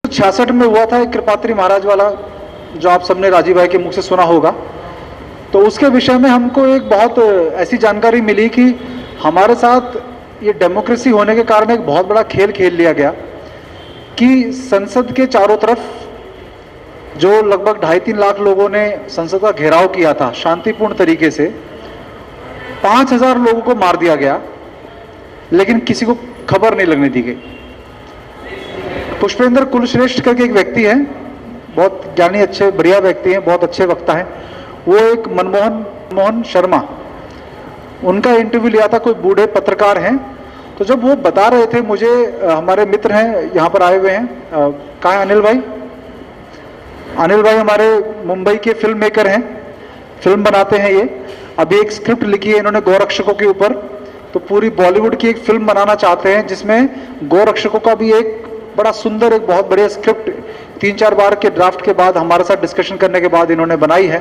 1966 में हुआ था एक कृपात्री महाराज वाला, जो आप सबने राजीव भाई के मुख से सुना होगा। तो उसके विषय में हमको एक बहुत ऐसी जानकारी मिली कि हमारे साथ ये डेमोक्रेसी होने के कारण एक बहुत बड़ा खेल खेल लिया गया कि संसद के चारों तरफ जो लगभग 2.5-3 लाख लोगों ने संसद का घेराव किया था शांतिपूर्ण तरीके से, 5,000 लोगों को मार दिया गया, लेकिन किसी को खबर नहीं लगने दी गई। पुष्पेंद्र कुलश्रेष्ठ करके एक व्यक्ति है, बहुत ज्ञानी, अच्छे, बढ़िया व्यक्ति हैं, बहुत अच्छे वक्ता हैं। वो एक मनमोहन शर्मा, उनका इंटरव्यू लिया था, कोई बूढ़े पत्रकार हैं। तो जब वो बता रहे थे मुझे, हमारे मित्र हैं यहाँ पर आए हुए हैं, कहाँ है अनिल भाई? अनिल भाई हमारे मुंबई के फिल्म मेकर हैं, फिल्म बनाते हैं। ये अभी एक स्क्रिप्ट लिखी है इन्होंने गौरक्षकों के ऊपर, तो पूरी बॉलीवुड की एक फिल्म बनाना चाहते हैं जिसमें गौरक्षकों का भी एक बड़ा सुंदर, एक बहुत बढ़िया स्क्रिप्ट 3-4 बार के ड्राफ्ट के बाद हमारे साथ डिस्कशन करने के बाद इन्होंने बनाई है।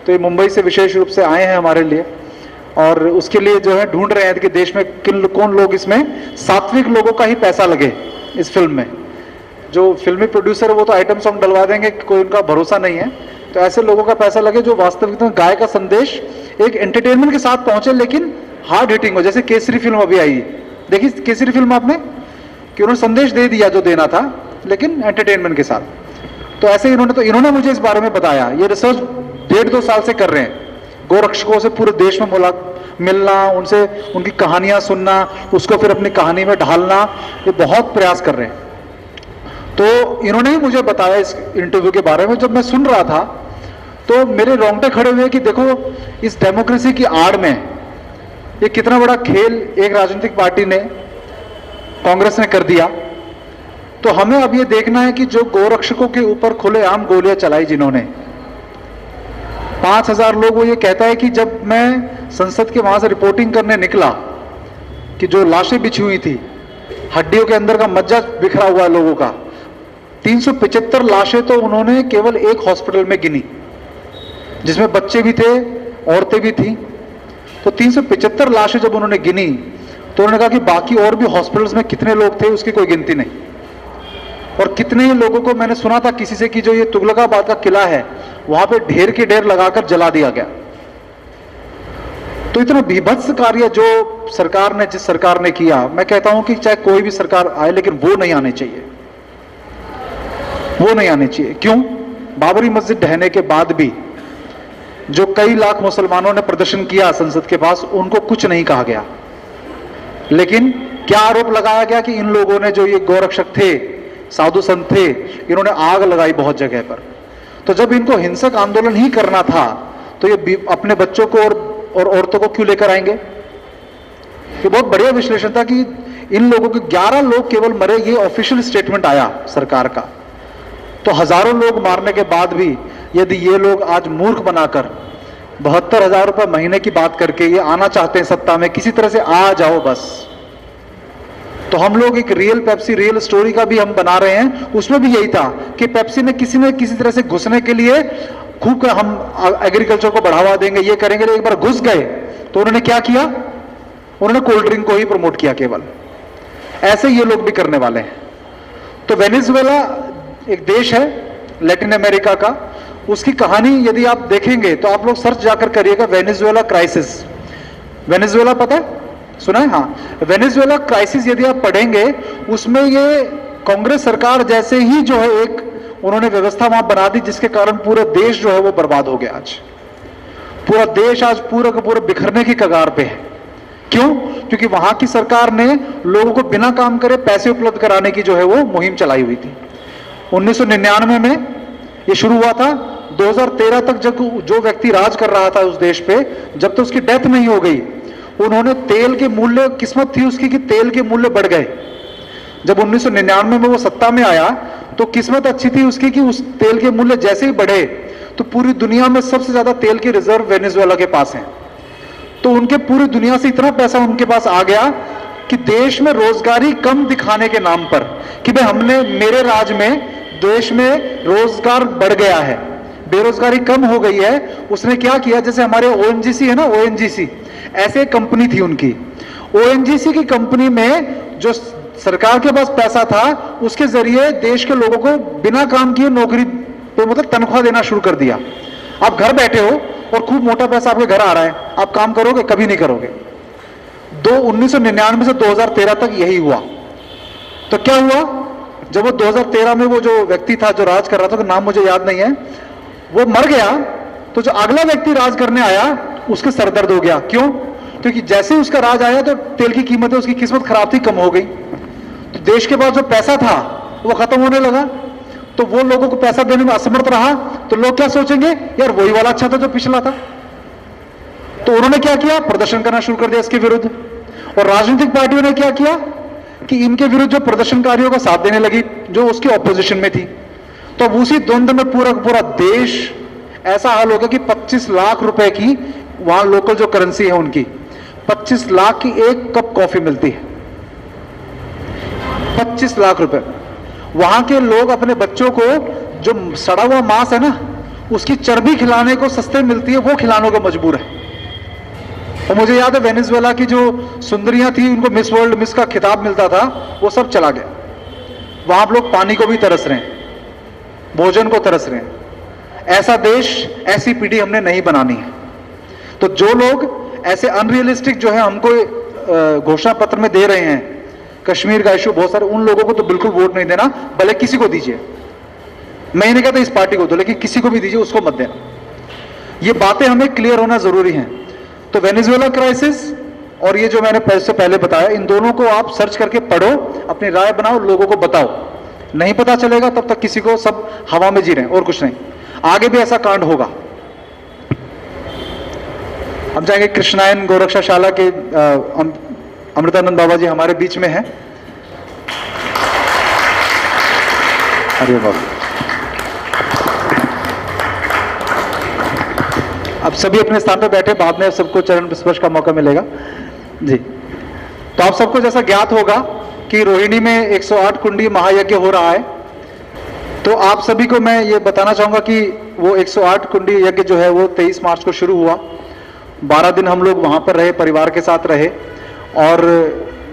तो ये मुंबई से विशेष रूप से आए हैं हमारे लिए, और उसके लिए जो है ढूंढ रहे हैं कि देश में कौन लोग, इसमें सात्विक लोगों का ही पैसा लगे इस फिल्म में। जो फिल्मी प्रोड्यूसर है वो तो आइटम सॉन्ग डलवा देंगे, कोई उनका भरोसा नहीं है। तो ऐसे लोगों का पैसा लगे जो वास्तविक में गाय का संदेश एक एंटरटेनमेंट के साथ पहुंचे, लेकिन हार्ड हिटिंग हो। जैसे केसरी फिल्म अभी आई, देखिए केसरी फिल्म आपने, कि उन्होंने संदेश दे दिया जो देना था, लेकिन एंटरटेनमेंट के साथ। तो ऐसे इन्होंने मुझे इस बारे में बताया। ये रिसर्च 1.5-2 साल से कर रहे हैं, गोरक्षकों से पूरे देश में मिलना, उनसे उनकी कहानियां सुनना, उसको फिर अपनी कहानी में ढालना, ये बहुत प्रयास कर रहे हैं। तो इन्होंने ही मुझे बताया इस इंटरव्यू के बारे में। जब मैं सुन रहा था तो मेरे रोंगटे खड़े हुए कि देखो इस डेमोक्रेसी की आड़ में ये कितना बड़ा खेल एक राजनीतिक पार्टी ने, कांग्रेस ने कर दिया। तो हमें अब ये देखना है कि जो गोरक्षकों के ऊपर खुलेआम गोलियां चलाई जिन्होंने, 5,000 लोग, वो ये कहता है कि जब मैं संसद के वहां से रिपोर्टिंग करने निकला कि जो लाशें बिछी हुई थी, हड्डियों के अंदर का मज्जा बिखरा हुआ है लोगों का, 375 लाशें तो उन्होंने केवल एक हॉस्पिटल में गिनी, जिसमें बच्चे भी थे, औरतें भी थी। तो 375 लाशें जब उन्होंने गिनी तो उन्होंने कहा कि बाकी और भी हॉस्पिटल्स में कितने लोग थे उसकी कोई गिनती नहीं। और कितने ही लोगों को मैंने सुना था किसी से कि जो ये तुगलकाबाद का किला है वहां पे ढेर के ढेर लगाकर जला दिया गया। तो इतना बीभत्स कार्य जो सरकार ने, जिस सरकार ने किया, मैं कहता हूं कि चाहे कोई भी सरकार आए, लेकिन वो नहीं आने चाहिए, वो नहीं आने चाहिए। क्यों? बाबरी मस्जिद ढहने के बाद भी जो कई लाख मुसलमानों ने प्रदर्शन किया संसद के पास, उनको कुछ नहीं कहा गया। लेकिन क्या आरोप लगाया गया कि इन लोगों ने, जो ये गौरक्षक थे, साधु संत थे, इन्होंने आग लगाई बहुत जगह पर। तो जब इनको हिंसक आंदोलन ही करना था तो ये अपने बच्चों को और औरतों को क्यों लेकर आएंगे? ये बहुत बढ़िया विश्लेषण था कि इन लोगों के 11 लोग केवल मरे, ये ऑफिशियल स्टेटमेंट आया सरकार का। तो हजारों लोग मारने के बाद भी यदि ये लोग आज मूर्ख बनाकर 72,000 रुपए महीने की बात करके ये आना चाहते हैं सत्ता में, किसी तरह से आ जाओ बस, तो हम लोग एक रियल पेप्सी, रियल स्टोरी का भी हम बना रहे हैं। उसमें भी यही था कि पेप्सी ने किसी तरह से घुसने के लिए खूब हम एग्रीकल्चर को बढ़ावा देंगे, ये करेंगे। एक बार घुस गए तो उन्होंने क्या किया? उन्होंने कोल्ड ड्रिंक को ही प्रमोट किया केवल। ऐसे ये लोग भी करने वाले हैं। तो वेनेजुएला एक देश है लैटिन अमेरिका का, उसकी कहानी यदि आप देखेंगे तो आप लोग सर्च जाकर करिएगा, वेनेजुएला क्राइसिस। वेनेजुएला पता है, सुना है? हाँ, वेनेजुएला क्राइसिस यदि आप पढ़ेंगे, उसमें ये कांग्रेस सरकार जैसे ही जो है एक उन्होंने व्यवस्था वहां बना दी, जिसके कारण पूरा देश जो है वो बर्बाद हो गया। आज पूरा देश आज पूरा का पूरा बिखरने की कगार पे है। क्यों? क्योंकि वहां की सरकार ने लोगों को बिना काम करे पैसे उपलब्ध कराने की जो है वो मुहिम चलाई हुई थी। 1999 में ये शुरू हुआ था। 2013 तक जब जो व्यक्ति राज कर रहा था उस देश पे, जब तक उसकी डेथ नहीं हो गई, उन्होंने तेल के मूल्य, किस्मत थी उसकी कि तेल के मूल्य बढ़ गए। जब 1999 में वो सत्ता में आया तो किस्मत अच्छी थी उसकी कि उस तेल के मूल्य जैसे ही बढ़े तो पूरी दुनिया में सबसे ज्यादा तेल के रिजर्व वेनेजुएला के पास हैं। तो उनके पूरी दुनिया से इतना पैसा उनके पास आ गया कि देश में रोजगारी कम दिखाने के नाम पर, कि भाई हमने, मेरे राज में देश में रोजगार बढ़ गया है, बेरोजगारी कम हो गई है। उसने क्या किया, जैसे हमारे ओएनजीसी है ना, ओएनजीसी ऐसे कंपनी थी उनकी। ओएनजीसी की कंपनी में जो सरकार के पास पैसा था, उसके जरिए देश के लोगों को बिना काम किए नौकरी पे मतलब तनख्वाह देना शुरू कर दिया। आप घर बैठे हो और खूब मोटा पैसा आपके घर आ रहा है, आप काम करोगे? कभी नहीं करोगे। 1999 से 2013 तक यही हुआ। तो क्या हुआ, जब वो 2013 में वो जो व्यक्ति था जो राज कर रहा था, तो नाम मुझे याद नहीं है, वो मर गया, तो जो अगला व्यक्ति राज करने आया उसके सर दर्द हो गया। क्यों? क्योंकि जैसे उसका राज आया तो तेल की कीमतें, उसकी किस्मत खराब थी, कम हो गई, तो देश के पास जो पैसा था वो खत्म होने लगा, तो वो लोगों को पैसा देने में असमर्थ रहा, तो लोग क्या सोचेंगे, यार वही वाला अच्छा था जो पिछला था। तो उन्होंने क्या किया, प्रदर्शन करना शुरू कर दिया इसके विरुद्ध। और राजनीतिक पार्टियों ने क्या किया कि इनके विरुद्ध जो प्रदर्शनकारियों का साथ देने लगी जो उसकी ऑपोजिशन में थी। तो अब उसी द्वंद्व में पूरा पूरा देश ऐसा हाल हो गया कि 25 लाख रुपए की वहां लोकल जो करेंसी है उनकी 25 लाख की एक कप कॉफी मिलती है। 25 लाख रुपए। वहां के लोग अपने बच्चों को जो सड़ा हुआ मांस है ना, उसकी चर्बी खिलाने को सस्ते मिलती है, वो खिलाने को मजबूर है। और मुझे याद है वेनेजुएला की जो सुंदरियां थी, उनको मिस वर्ल्ड, मिस का खिताब मिलता था, वो सब चला गया। वहां आप लोग पानी को भी तरस रहे हैं, भोजन को तरस रहे हैं। ऐसा देश, ऐसी पीढ़ी हमने नहीं बनानी है। तो जो लोग ऐसे अनरियलिस्टिक जो है हमको घोषणा पत्र में दे रहे हैं, कश्मीर का इशू बहुत सारे, उन लोगों को तो बिल्कुल वोट नहीं देना, भले किसी को दीजिए। मैं ही नहीं कहता इस पार्टी को दो, लेकिन किसी को भी दीजिए, उसको मत देना। ये बातें हमें क्लियर होना जरूरी है। तो वेनेजुएला क्राइसिस और ये जो मैंने से पहले बताया, इन दोनों को आप सर्च करके पढ़ो, अपनी राय बनाओ, लोगों को बताओ। नहीं पता चलेगा तब तक किसी को, सब हवा में जी रहे हैं और कुछ नहीं। आगे भी ऐसा कांड होगा। हम जाएंगे कृष्णायन गोरक्षाशाला के अमृतानंद बाबा जी हमारे बीच में हैं। अरे बाबा, अब सभी अपने स्थान पर बैठे, बाद में सबको चरण स्पर्श का मौका मिलेगा जी। तो आप सबको जैसा ज्ञात होगा कि रोहिणी में 108 कुंडी महायज्ञ हो रहा है। तो आप सभी को मैं ये बताना चाहूंगा कि वो 108 कुंडी यज्ञ जो है वो 23 मार्च को शुरू हुआ। 12 दिन हम लोग वहां पर रहे, परिवार के साथ रहे और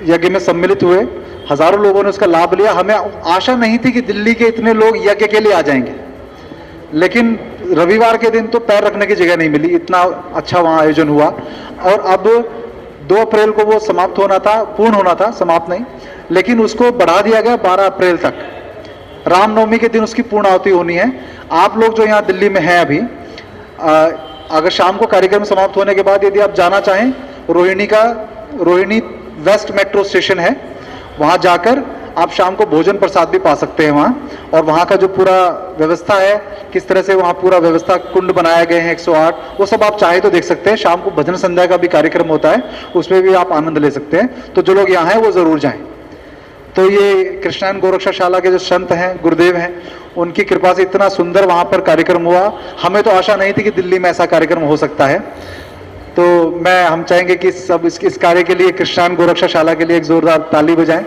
यज्ञ में सम्मिलित हुए। हजारों लोगों ने उसका लाभ लिया। हमें आशा नहीं थी कि दिल्ली के इतने लोग यज्ञ के लिए आ जाएंगे, लेकिन रविवार के दिन तो पैर रखने की जगह नहीं मिली, इतना अच्छा वहां आयोजन हुआ। और अब 2 अप्रैल को वो समाप्त होना था, पूर्ण होना था, समाप्त नहीं, लेकिन उसको बढ़ा दिया गया 12 अप्रैल तक। रामनवमी के दिन उसकी पूर्ण आहुति होनी है। आप लोग जो यहाँ दिल्ली में हैं अभी, अगर शाम को कार्यक्रम समाप्त होने के बाद यदि आप जाना चाहें, रोहिणी वेस्ट मेट्रो स्टेशन है, वहां जाकर आप शाम को भोजन प्रसाद भी पा सकते हैं वहां। और वहां का जो पूरा व्यवस्था है, किस तरह से वहां पूरा व्यवस्था, कुंड बनाए गए हैं 108, वो सब आप चाहे तो देख सकते हैं। शाम को भजन संध्या का भी कार्यक्रम होता है, उसमें भी आप आनंद ले सकते हैं। तो जो लोग यहाँ हैं वो जरूर जाएं। तो ये कृष्णायन गोरक्षाशाला के जो संत हैं, गुरुदेव हैं, उनकी कृपा से इतना सुंदर वहां पर कार्यक्रम हुआ। हमें तो आशा नहीं थी कि दिल्ली में ऐसा कार्यक्रम हो सकता है। तो हम चाहेंगे कि सब इस कार्य के लिए कृष्णायन गोरक्षाशाला के लिए एक जोरदार ताली बजाएं।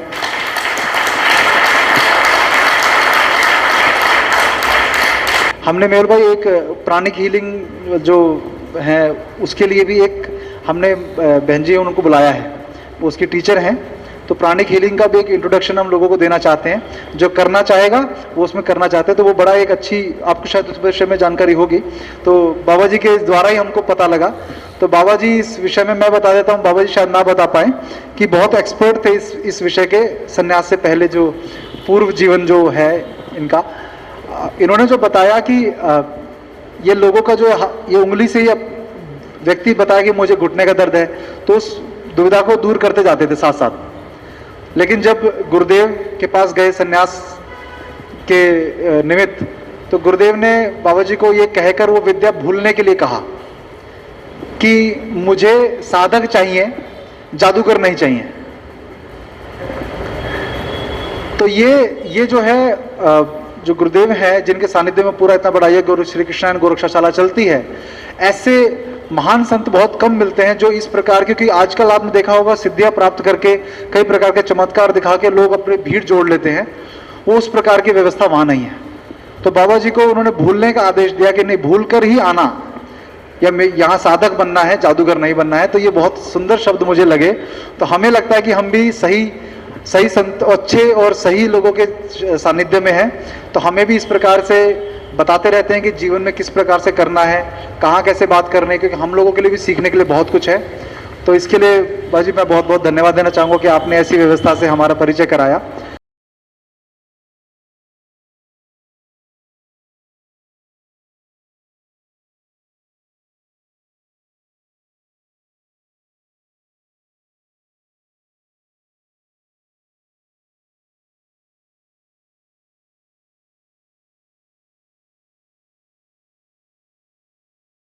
हमने मेहुल भाई एक प्राणिक हीलिंग जो है उसके लिए भी एक हमने बहन जी उनको बुलाया है, वो उसकी टीचर हैं। तो प्राणिक हीलिंग का भी एक इंट्रोडक्शन हम लोगों को देना चाहते हैं। जो करना चाहेगा वो उसमें करना चाहते हैं, तो वो बड़ा एक अच्छी, आपको शायद उस विषय में जानकारी होगी। तो बाबा जी के द्वारा ही हमको पता लगा। तो बाबा जी इस विषय में मैं बता देता हूँ, बाबा जी शायद ना बता पाए कि बहुत एक्सपर्ट थे इस विषय के। संन्यास से पहले जो पूर्व जीवन जो है इनका, इन्होंने जो बताया कि ये लोगों का जो ये उंगली से ये व्यक्ति बताया कि मुझे घुटने का दर्द है, तो उस दुविधा को दूर करते जाते थे साथ साथ। लेकिन जब गुरुदेव के पास गए संन्यास के निमित्त, तो गुरुदेव ने बाबा जी को ये कहकर वो विद्या भूलने के लिए कहा कि मुझे साधक चाहिए, जादूगर नहीं चाहिए। तो ये जो है जो गुरुदेव है, जिनके सानिध्य में पूरा इतना बड़ा यज्ञ श्री कृष्णायन गोरक्षाशाला चलती है, ऐसे महान संत बहुत कम मिलते हैं जो इस प्रकार, क्योंकि आजकल आपने देखा होगा सिद्धियां प्राप्त करके कई प्रकार के चमत्कार दिखा के लोग अपने भीड़ जोड़ लेते हैं, वो उस प्रकार की व्यवस्था वहां नहीं है। तो बाबा जी को उन्होंने भूलने का आदेश दिया कि नहीं, भूल कर ही आना, या यहाँ साधक बनना है, जादूगर नहीं बनना है। तो ये बहुत सुंदर शब्द मुझे लगे। तो हमें लगता है कि हम भी सही सही संत अच्छे और सही लोगों के सानिध्य में हैं, तो हमें भी इस प्रकार से बताते रहते हैं कि जीवन में किस प्रकार से करना है, कहाँ कैसे बात करनी है, क्योंकि हम लोगों के लिए भी सीखने के लिए बहुत कुछ है। तो इसके लिए बाजी मैं बहुत बहुत धन्यवाद देना चाहूँगा कि आपने ऐसी व्यवस्था से हमारा परिचय कराया।